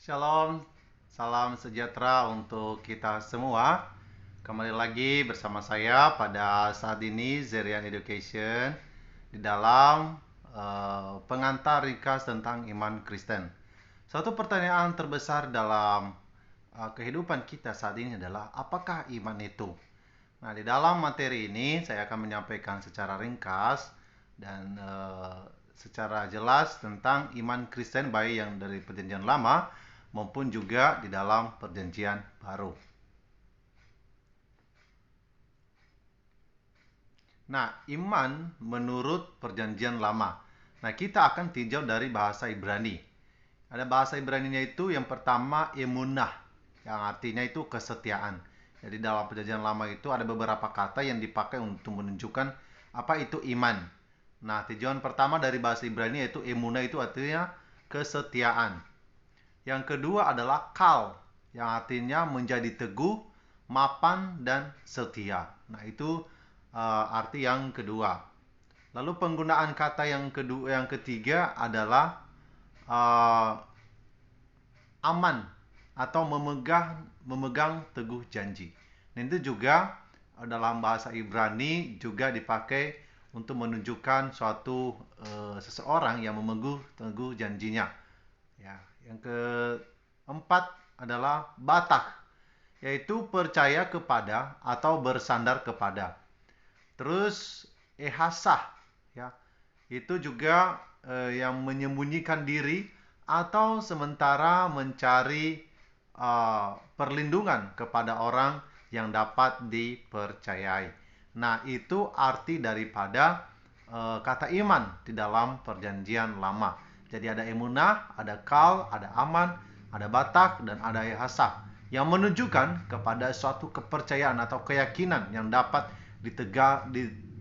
Shalom, salam sejahtera untuk kita semua. Kembali lagi bersama saya pada saat ini Zerian Education di dalam pengantar ringkas tentang iman Kristen. Satu pertanyaan terbesar dalam kehidupan kita saat ini adalah apakah iman itu? Nah, di dalam materi ini saya akan menyampaikan secara ringkas dan secara jelas tentang iman Kristen baik yang dari Perjanjian Lama maupun juga di dalam Perjanjian Baru. Nah, iman menurut Perjanjian Lama. Nah, kita akan tinjau dari bahasa Ibrani. Ada bahasa Ibraninya itu yang pertama emunah, yang artinya itu kesetiaan. Jadi dalam Perjanjian Lama itu ada beberapa kata yang dipakai untuk menunjukkan apa itu iman. Nah, tujuan pertama dari bahasa Ibrani yaitu emunah itu artinya kesetiaan. Yang kedua adalah kal, yang artinya menjadi teguh, mapan, dan setia. Nah, itu arti yang kedua. Lalu penggunaan kata yang ketiga adalah uh, aman atau memegang teguh janji. Dan itu juga dalam bahasa Ibrani juga dipakai untuk menunjukkan suatu seseorang yang memegang teguh janjinya. Ya, yang keempat adalah batak, yaitu percaya kepada atau bersandar kepada. Terus ehasah, ya, itu juga yang menyembunyikan diri atau sementara mencari perlindungan kepada orang yang dapat dipercayai. Nah, itu arti daripada kata iman di dalam Perjanjian Lama. Jadi ada emunah, ada kal, ada aman, ada batak, dan ada ehasah yang menunjukkan kepada suatu kepercayaan atau keyakinan yang dapat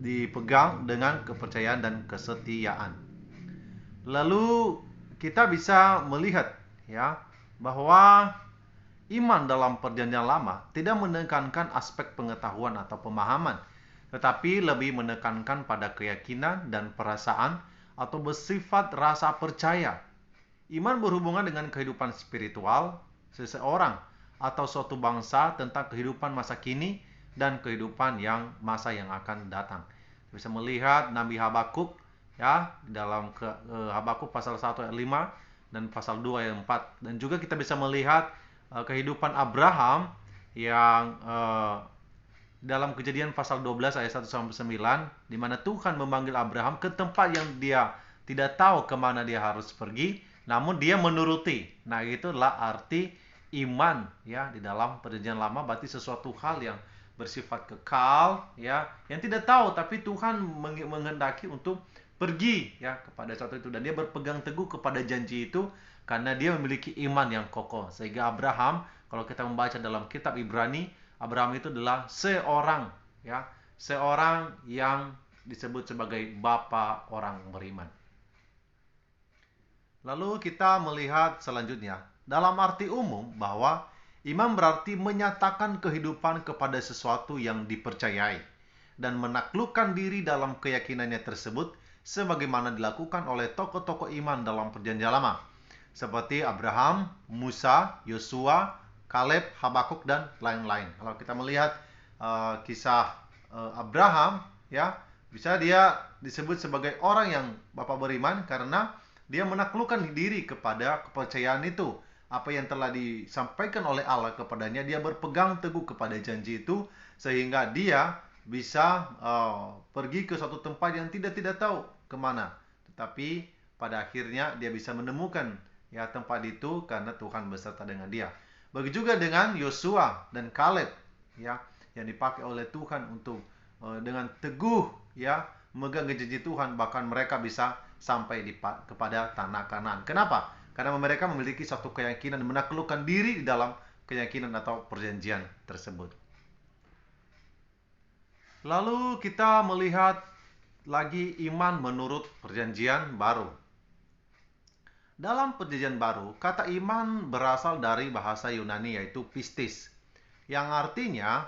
dipegang dengan kepercayaan dan kesetiaan. Lalu kita bisa melihat ya bahwa iman dalam Perjanjian Lama tidak menekankan aspek pengetahuan atau pemahaman, tetapi lebih menekankan pada keyakinan dan perasaan atau bersifat rasa percaya. Iman berhubungan dengan kehidupan spiritual seseorang atau suatu bangsa tentang kehidupan masa kini dan kehidupan masa yang akan datang. Bisa melihat Nabi Habakuk ya dalam Habakuk pasal 1 ayat 5 dan pasal 2 ayat 4, dan juga kita bisa melihat kehidupan Abraham yang dalam Kejadian pasal 12 ayat 1 sampai 9, di mana Tuhan memanggil Abraham ke tempat yang dia tidak tahu kemana dia harus pergi, namun dia menuruti. Nah, itulah arti iman ya di dalam Perjanjian Lama, berarti sesuatu hal yang bersifat kekal ya, yang tidak tahu tapi Tuhan menghendaki untuk pergi ya kepada sesuatu itu, dan dia berpegang teguh kepada janji itu karena dia memiliki iman yang kokoh. Sehingga Abraham, kalau kita membaca dalam kitab Ibrani, Abraham itu adalah seorang yang disebut sebagai bapa orang beriman. Lalu kita melihat selanjutnya dalam arti umum bahwa iman berarti menyatakan kehidupan kepada sesuatu yang dipercayai dan menaklukkan diri dalam keyakinannya tersebut sebagaimana dilakukan oleh tokoh-tokoh iman dalam Perjanjian Lama seperti Abraham, Musa, Yosua, Kaleb, Habakuk, dan lain-lain. Kalau kita melihat kisah Abraham, ya, bisa dia disebut sebagai orang yang bapak beriman karena dia menaklukkan diri kepada kepercayaan itu. Apa yang telah disampaikan oleh Allah kepadanya, dia berpegang teguh kepada janji itu sehingga dia bisa pergi ke suatu tempat yang tidak tahu kemana. Tetapi pada akhirnya dia bisa menemukan ya tempat itu karena Tuhan beserta dengan dia. Begitu juga dengan Yosua dan Kaleb ya, yang dipakai oleh Tuhan untuk dengan teguh ya memegang janji Tuhan, bahkan mereka bisa sampai kepada tanah Kanaan. Kenapa? Karena mereka memiliki suatu keyakinan, menaklukkan diri di dalam keyakinan atau perjanjian tersebut. Lalu kita melihat lagi iman menurut Perjanjian Baru. Dalam Perjanjian Baru, kata iman berasal dari bahasa Yunani yaitu pistis, yang artinya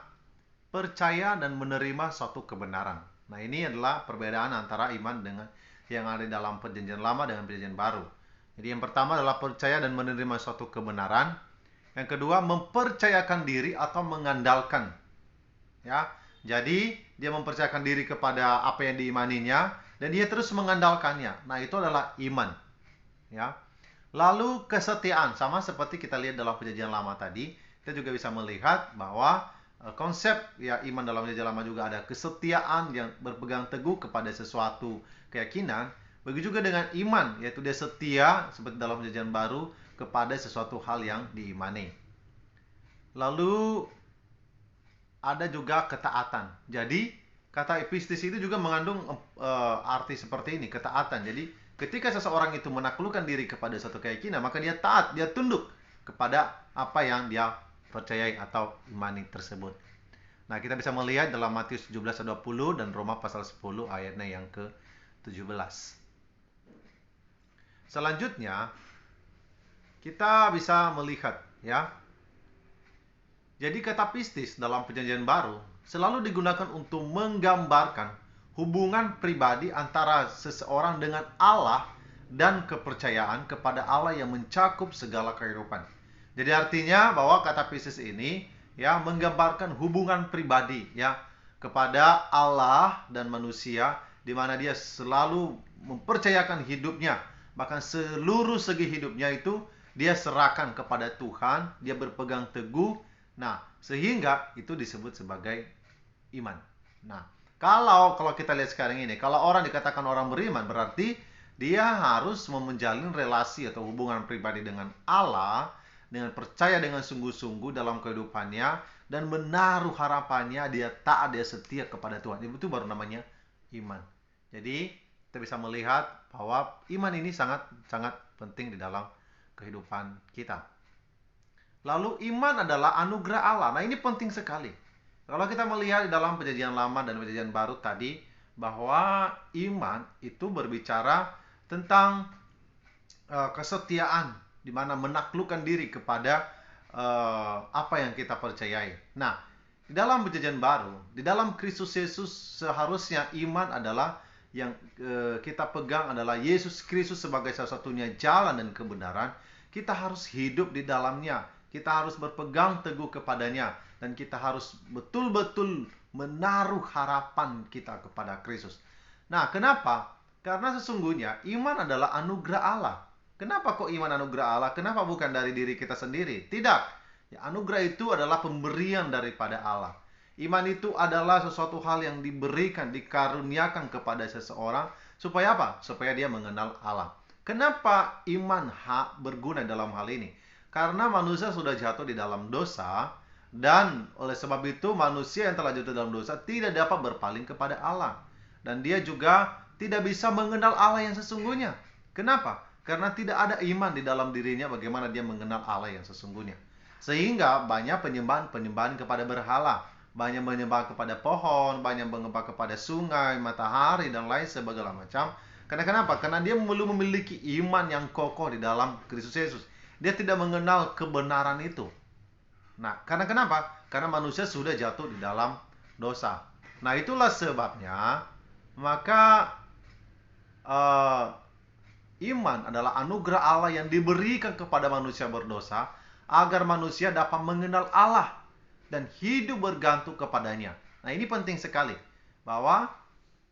percaya dan menerima suatu kebenaran. Nah, ini adalah perbedaan antara iman dengan yang ada dalam Perjanjian Lama dengan Perjanjian Baru. Jadi yang pertama adalah percaya dan menerima suatu kebenaran. Yang kedua, mempercayakan diri atau mengandalkan. Ya, jadi dia mempercayakan diri kepada apa yang diimaninya dan dia terus mengandalkannya. Nah, itu adalah iman. Ya. Lalu kesetiaan, sama seperti kita lihat dalam Perjanjian Lama tadi, kita juga bisa melihat bahwa konsep ya iman dalam Perjanjian Lama juga ada kesetiaan yang berpegang teguh kepada sesuatu keyakinan. Begitu juga dengan iman, yaitu dia setia seperti dalam Perjanjian Baru kepada sesuatu hal yang diimani. Lalu ada juga ketaatan. Jadi kata epistis itu juga mengandung arti seperti ini, ketaatan. Jadi ketika seseorang itu menaklukkan diri kepada satu keyakinan, maka dia taat, dia tunduk kepada apa yang dia percayai atau imani tersebut. Nah, kita bisa melihat dalam Matius 17:20 dan Roma pasal 10 ayatnya yang ke-17. Selanjutnya, kita bisa melihat ya. Jadi kata pistis dalam Perjanjian Baru selalu digunakan untuk menggambarkan hubungan pribadi antara seseorang dengan Allah dan kepercayaan kepada Allah yang mencakup segala kehidupan. Jadi artinya bahwa kata pistis ini ya menggambarkan hubungan pribadi ya kepada Allah dan manusia, di mana dia selalu mempercayakan hidupnya, bahkan seluruh segi hidupnya itu dia serahkan kepada Tuhan, dia berpegang teguh. Nah, sehingga itu disebut sebagai iman. Nah, kalau kita lihat sekarang ini, kalau orang dikatakan orang beriman, berarti dia harus menjalin relasi atau hubungan pribadi dengan Allah, dengan percaya dengan sungguh-sungguh dalam kehidupannya, dan menaruh harapannya, dia taat, dia setia kepada Tuhan. Itu baru namanya iman. Jadi, kita bisa melihat bahwa iman ini sangat penting di dalam kehidupan kita. Lalu iman adalah anugerah Allah. Nah, ini penting sekali. Kalau kita melihat di dalam Perjanjian Lama dan Perjanjian Baru tadi, bahwa iman itu berbicara tentang kesetiaan, di mana menaklukkan diri kepada apa yang kita percayai. Nah, di dalam Perjanjian Baru, di dalam Kristus Yesus, seharusnya iman adalah yang kita pegang adalah Yesus Kristus sebagai satu-satunya jalan dan kebenaran. Kita harus hidup di dalamnya. Kita harus berpegang teguh kepadanya. Dan kita harus betul-betul menaruh harapan kita kepada Kristus. Nah, kenapa? Karena sesungguhnya iman adalah anugerah Allah. Kenapa kok iman anugerah Allah? Kenapa bukan dari diri kita sendiri? Tidak. Ya, anugerah itu adalah pemberian daripada Allah. Iman itu adalah sesuatu hal yang diberikan, dikaruniakan kepada seseorang. Supaya apa? Supaya dia mengenal Allah. Kenapa iman berguna dalam hal ini? Karena manusia sudah jatuh di dalam dosa, dan oleh sebab itu manusia yang telah jatuh dalam dosa tidak dapat berpaling kepada Allah. Dan dia juga tidak bisa mengenal Allah yang sesungguhnya. Kenapa? Karena tidak ada iman di dalam dirinya bagaimana dia mengenal Allah yang sesungguhnya. Sehingga banyak penyembahan kepada berhala, banyak menyembah kepada pohon, banyak menyembah kepada sungai, matahari, dan lain sebagainya macam. Karena kenapa? Karena dia belum memiliki iman yang kokoh di dalam Kristus Yesus. Dia tidak mengenal kebenaran itu. Nah, karena kenapa? Karena manusia sudah jatuh di dalam dosa. Nah, itulah sebabnya maka iman adalah anugerah Allah yang diberikan kepada manusia berdosa agar manusia dapat mengenal Allah dan hidup bergantung kepadanya. Nah, ini penting sekali bahwa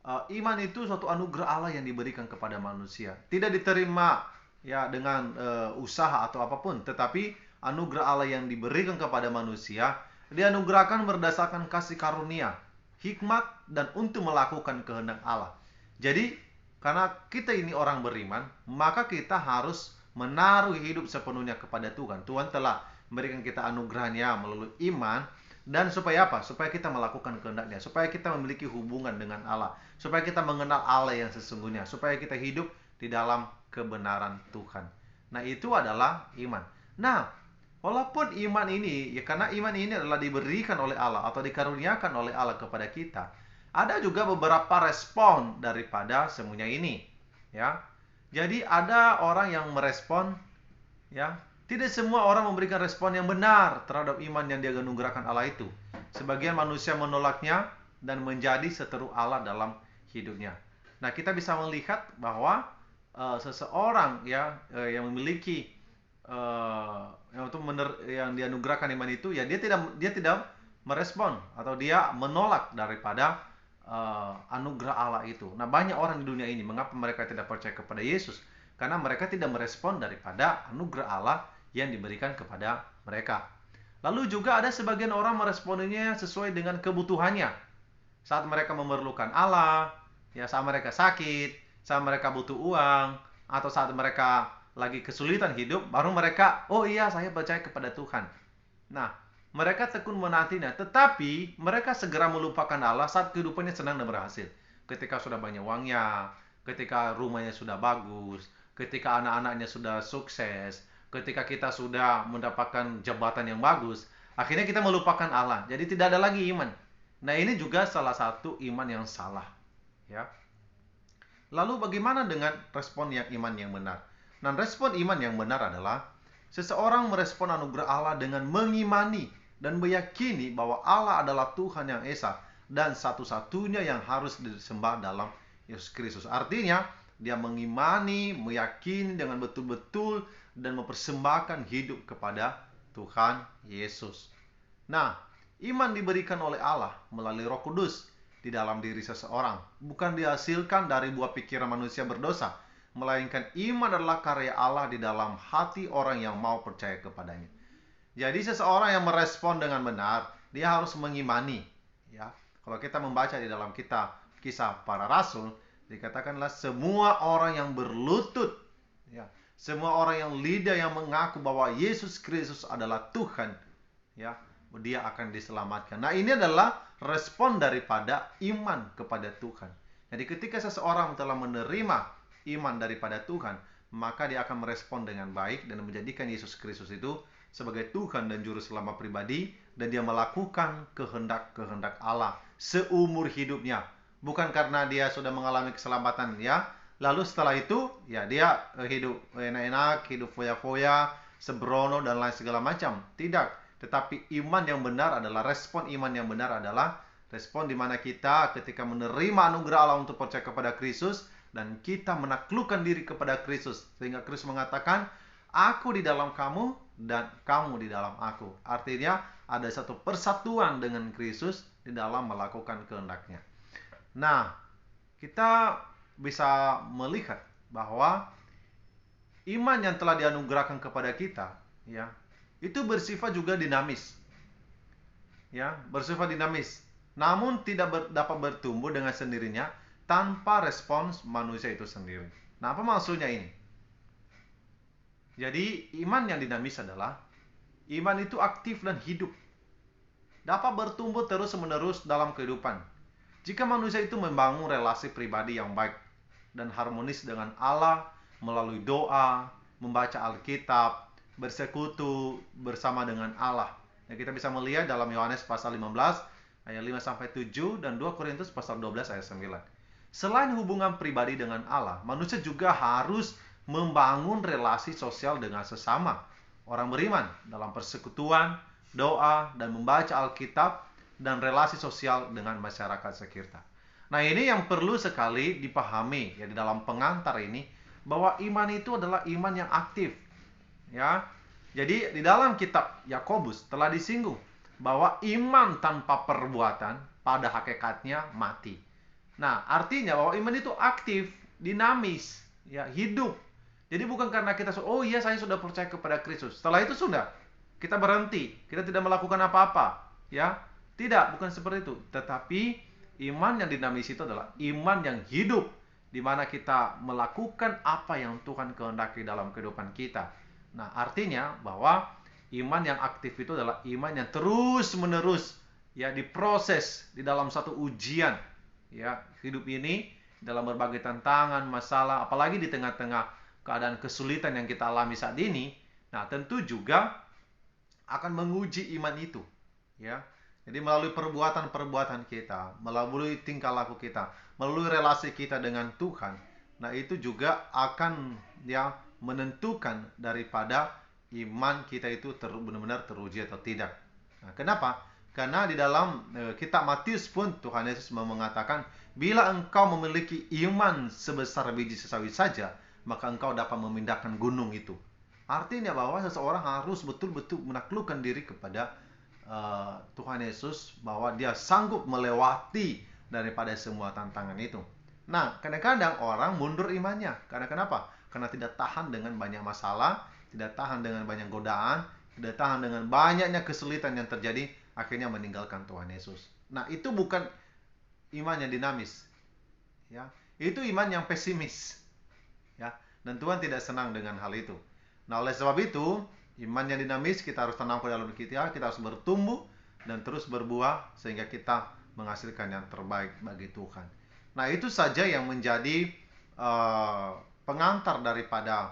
iman itu suatu anugerah Allah yang diberikan kepada manusia. Tidak diterima ya dengan usaha atau apapun, tetapi anugerah Allah yang diberikan kepada manusia dianugerahkan berdasarkan kasih karunia, hikmat, dan untuk melakukan kehendak Allah. Jadi karena kita ini orang beriman, maka kita harus menaruh hidup sepenuhnya kepada Tuhan. Tuhan telah memberikan kita anugerahnya melalui iman. Dan supaya apa? Supaya kita melakukan kehendaknya, supaya kita memiliki hubungan dengan Allah, supaya kita mengenal Allah yang sesungguhnya, supaya kita hidup di dalam kebenaran Tuhan. Nah, itu adalah iman. Nah, walaupun iman ini, ya karena iman ini adalah diberikan oleh Allah atau dikaruniakan oleh Allah kepada kita, ada juga beberapa respon daripada semuanya ini, ya. Jadi ada orang yang merespon, ya. Tidak semua orang memberikan respon yang benar terhadap iman yang dianugerahkan Allah itu. Sebagian manusia menolaknya dan menjadi seteru Allah dalam hidupnya. Nah, kita bisa melihat bahwa seseorang yang memiliki yang dianugerahkan iman itu, ya dia tidak merespon atau dia menolak daripada anugerah Allah itu. Nah, banyak orang di dunia ini mengapa mereka tidak percaya kepada Yesus? Karena mereka tidak merespon daripada anugerah Allah yang diberikan kepada mereka. Lalu juga ada sebagian orang meresponinya sesuai dengan kebutuhannya. Saat mereka memerlukan Allah, ya saat mereka sakit, saat mereka butuh uang, atau saat mereka lagi kesulitan hidup, baru mereka, oh iya saya percaya kepada Tuhan. Nah, mereka tekun menantinya, tetapi mereka segera melupakan Allah saat kehidupannya senang dan berhasil. Ketika sudah banyak uangnya, ketika rumahnya sudah bagus, ketika anak-anaknya sudah sukses, ketika kita sudah mendapatkan jabatan yang bagus, akhirnya kita melupakan Allah. Jadi tidak ada lagi iman. Nah, ini juga salah satu iman yang salah, ya. Lalu bagaimana dengan respon yang iman yang benar? Nah, respon iman yang benar adalah seseorang merespon anugerah Allah dengan mengimani dan meyakini bahwa Allah adalah Tuhan yang esa dan satu-satunya yang harus disembah dalam Yesus Kristus. Artinya, dia mengimani, meyakini dengan betul-betul dan mempersembahkan hidup kepada Tuhan Yesus. Nah, iman diberikan oleh Allah melalui Roh Kudus di dalam diri seseorang, bukan dihasilkan dari buah pikiran manusia berdosa, melainkan iman adalah karya Allah di dalam hati orang yang mau percaya kepadanya. Jadi seseorang yang merespon dengan benar, dia harus mengimani, ya. Kalau kita membaca di dalam kitab Kisah Para Rasul, dikatakanlah semua orang yang berlutut, ya, semua orang yang lidah yang mengaku bahwa Yesus Kristus adalah Tuhan, ya, dia akan diselamatkan. Nah, ini adalah respon daripada iman kepada Tuhan. Jadi ketika seseorang telah menerima iman daripada Tuhan, maka dia akan merespon dengan baik dan menjadikan Yesus Kristus itu sebagai Tuhan dan Juru Selamat pribadi, dan dia melakukan kehendak Allah seumur hidupnya. Bukan karena dia sudah mengalami keselamatan, ya. Lalu setelah itu, ya dia hidup enak-enak, hidup foya-foya, sembrono dan lain segala macam. Tidak. Tetapi iman yang benar adalah, respon iman yang benar adalah respon di mana kita ketika menerima anugerah Allah untuk percaya kepada Kristus, dan kita menaklukkan diri kepada Kristus. Sehingga Kristus mengatakan, aku di dalam kamu dan kamu di dalam aku. Artinya ada satu persatuan dengan Kristus di dalam melakukan kehendaknya. Nah, kita bisa melihat bahwa iman yang telah dianugerahkan kepada kita, ya, itu bersifat juga dinamis, ya, bersifat dinamis. Namun tidak dapat bertumbuh dengan sendirinya tanpa respons manusia itu sendiri. Nah, apa maksudnya ini? Jadi iman yang dinamis adalah iman itu aktif dan hidup, dapat bertumbuh terus-menerus dalam kehidupan. Jika manusia itu membangun relasi pribadi yang baik dan harmonis dengan Allah melalui doa, membaca Alkitab, bersekutu bersama dengan Allah. Nah, kita bisa melihat dalam Yohanes pasal 15 ayat 5-7 dan 2 Korintus pasal 12 ayat 9. Selain hubungan pribadi dengan Allah, manusia juga harus membangun relasi sosial dengan sesama orang beriman dalam persekutuan, doa, dan membaca Alkitab, dan relasi sosial dengan masyarakat sekitar. Nah, ini yang perlu sekali dipahami ya di dalam pengantar ini, bahwa iman itu adalah iman yang aktif, ya. Jadi di dalam kitab Yakobus telah disinggung bahwa iman tanpa perbuatan pada hakikatnya mati. Nah, artinya bahwa iman itu aktif, dinamis, ya, hidup. Jadi bukan karena kita, oh iya saya sudah percaya kepada Kristus, setelah itu sudah kita berhenti, kita tidak melakukan apa-apa, ya. Tidak, bukan seperti itu. Tetapi iman yang dinamis itu adalah iman yang hidup, di mana kita melakukan apa yang Tuhan kehendaki dalam kehidupan kita. Nah, artinya bahwa iman yang aktif itu adalah iman yang terus-menerus, ya, diproses di dalam satu ujian, ya, hidup ini dalam berbagai tantangan, masalah, apalagi di tengah-tengah keadaan kesulitan yang kita alami saat ini. Nah, tentu juga akan menguji iman itu, ya. Jadi melalui perbuatan-perbuatan kita, melalui tingkah laku kita, melalui relasi kita dengan Tuhan, nah itu juga akan, ya, menentukan daripada iman kita itu benar-benar teruji atau tidak. Nah, kenapa? Karena di dalam kitab Matius pun Tuhan Yesus mengatakan, bila engkau memiliki iman sebesar biji sesawi saja, maka engkau dapat memindahkan gunung itu. Artinya bahwa seseorang harus betul-betul menaklukkan diri kepada Tuhan Yesus, bahwa dia sanggup melewati daripada semua tantangan itu. Nah, kadang-kadang orang mundur imannya. Karena kenapa? Karena tidak tahan dengan banyak masalah, tidak tahan dengan banyak godaan, tidak tahan dengan banyaknya kesulitan yang terjadi, akhirnya meninggalkan Tuhan Yesus. Nah, itu bukan iman yang dinamis, ya. Itu iman yang pesimis, ya. Dan Tuhan tidak senang dengan hal itu. Nah, oleh sebab itu, iman yang dinamis kita harus tanam ke dalam kita harus bertumbuh dan terus berbuah sehingga kita menghasilkan yang terbaik bagi Tuhan. Nah, itu saja yang menjadi pengantar daripada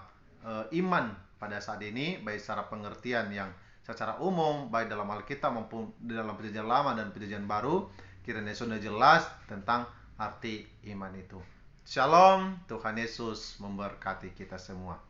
iman pada saat ini, baik secara pengertian yang secara umum, baik dalam Alkitab maupun di dalam Perjanjian Lama dan Perjanjian Baru. Kiranya sudah jelas tentang arti iman itu. Shalom, Tuhan Yesus memberkati kita semua.